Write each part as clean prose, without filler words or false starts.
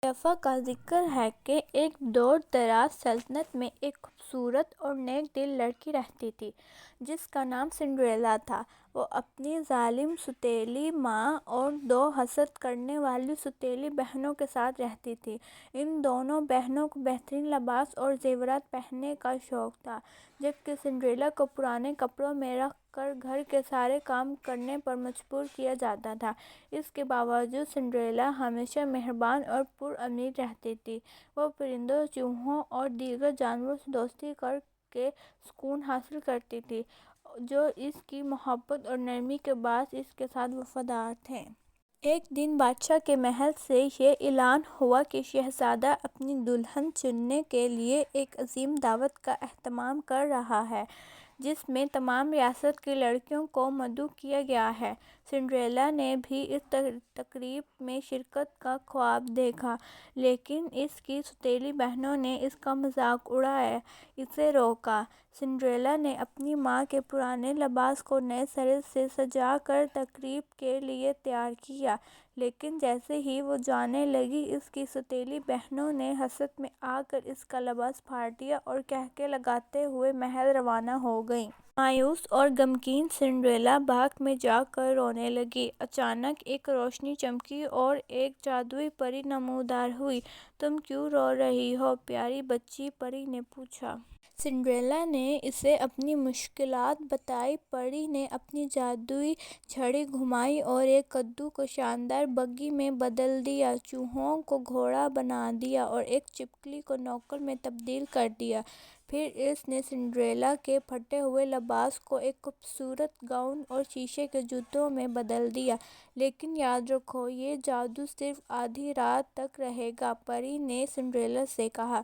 دفعہ کا ذکر ہے کہ ایک دور دراز سلطنت میں ایک خوبصورت اور نیک دل لڑکی رہتی تھی جس کا نام سنڈریلا تھا۔ وہ اپنی ظالم سوتیلی ماں اور دو حسد کرنے والی سوتیلی بہنوں کے ساتھ رہتی تھی۔ ان دونوں بہنوں کو بہترین لباس اور زیورات پہننے کا شوق تھا، جبکہ سنڈریلا کو پرانے کپڑوں میں رکھ کر گھر کے سارے کام کرنے پر مجبور کیا جاتا تھا۔ اس کے باوجود سنڈریلا ہمیشہ مہربان اور پرامید رہتی تھی۔ وہ پرندوں، چوہوں اور دیگر جانوروں سے دوستی کر کے سکون حاصل کرتی تھی، جو اس کی محبت اور نرمی کے باعث اس کے ساتھ وفادار تھے۔ ایک دن بادشاہ کے محل سے یہ اعلان ہوا کہ شہزادہ اپنی دلہن چننے کے لیے ایک عظیم دعوت کا اہتمام کر رہا ہے، جس میں تمام ریاست کی لڑکیوں کو مدعو کیا گیا ہے۔ سنڈریلا نے بھی اس تقریب میں شرکت کا خواب دیکھا، لیکن اس کی سوتیلی بہنوں نے اس کا مذاق اڑایا، اسے روکا۔ سنڈریلا نے اپنی ماں کے پرانے لباس کو نئے سرے سے سجا کر تقریب کے لیے تیار کیا، لیکن جیسے ہی وہ جانے لگی، اس کی سوتیلی بہنوں نے حسد میں آ کر اس کا لباس پھاڑ دیا اور قہقہے لگاتے ہوئے محل روانہ ہو گئیں۔ مایوس اور غمگین سنڈریلا باغ میں جا کر رونے لگی۔ اچانک ایک روشنی چمکی اور ایک جادوئی پری نمودار ہوئی۔ "تم کیوں رو رہی ہو، پیاری بچی؟" پری نے پوچھا۔ سنڈریلا نے اسے اپنی مشکلات بتائیں۔ پری نے اپنی جادوئی چھڑی گھمائی اور ایک کدو کو شاندار بگھی میں بدل دیا، چوہوں کو گھوڑا بنا دیا اور ایک چھپکلی کو نوکر میں تبدیل کر دیا۔ پھر اس نے سنڈریلا کے پھٹے ہوئے لباس کو ایک خوبصورت گاؤن اور شیشے کے جوتوں میں بدل دیا۔ "لیکن یاد رکھو، یہ جادو صرف آدھی رات تک رہے گا," پری نے سنڈریلا سے کہا۔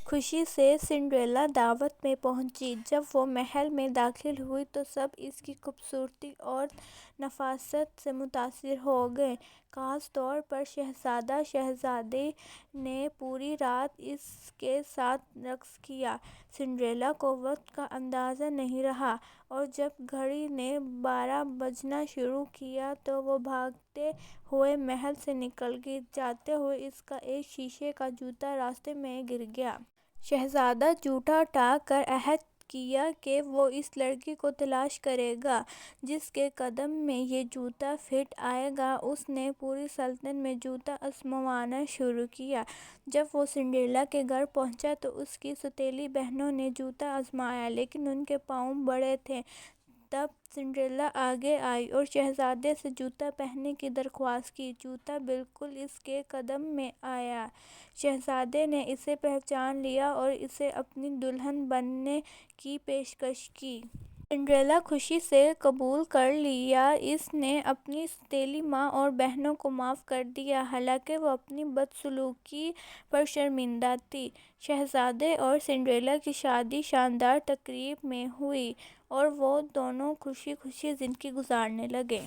خوشی سے سنڈریلا دعوت میں پہنچی۔ جب وہ محل میں داخل ہوئی تو سب اس کی خوبصورتی اور نفاست سے متاثر ہو گئے، خاص طور پر شہزادہ۔ شہزادی نے پوری رات اس کے ساتھ رقص کیا۔ سنڈریلا کو وقت کا اندازہ نہیں رہا اور جب گھڑی نے 12 بجنا شروع کیا تو وہ بھاگتے ہوئے محل سے نکل گئی۔ جاتے ہوئے اس کا ایک شیشے کا جوتا راستے میں گر گیا۔ شہزادہ جوتا اٹھا کر عہد کیا کہ وہ اس لڑکی کو تلاش کرے گا جس کے قدم میں یہ جوتا فٹ آئے گا۔ اس نے پوری سلطنت میں جوتا آزمانا شروع کیا۔ جب وہ سنڈریلا کے گھر پہنچا تو اس کی سوتیلی بہنوں نے جوتا آزمایا، لیکن ان کے پاؤں بڑے تھے۔ تب سنڈریلا آگے آئی اور شہزادے سے جوتا پہننے کی درخواست کی۔ جوتا بالکل اس کے قدم میں آیا۔ شہزادے نے اسے پہچان لیا اور اسے اپنی دلہن بننے کی پیشکش کی۔ سنڈریلا خوشی سے قبول کر لیا۔ اس نے اپنی سوتیلی ماں اور بہنوں کو معاف کر دیا، حالانکہ وہ اپنی بدسلوکی پر شرمندہ تھی۔ شہزادے اور سنڈریلا کی شادی شاندار تقریب میں ہوئی اور وہ دونوں خوشی خوشی زندگی گزارنے لگے۔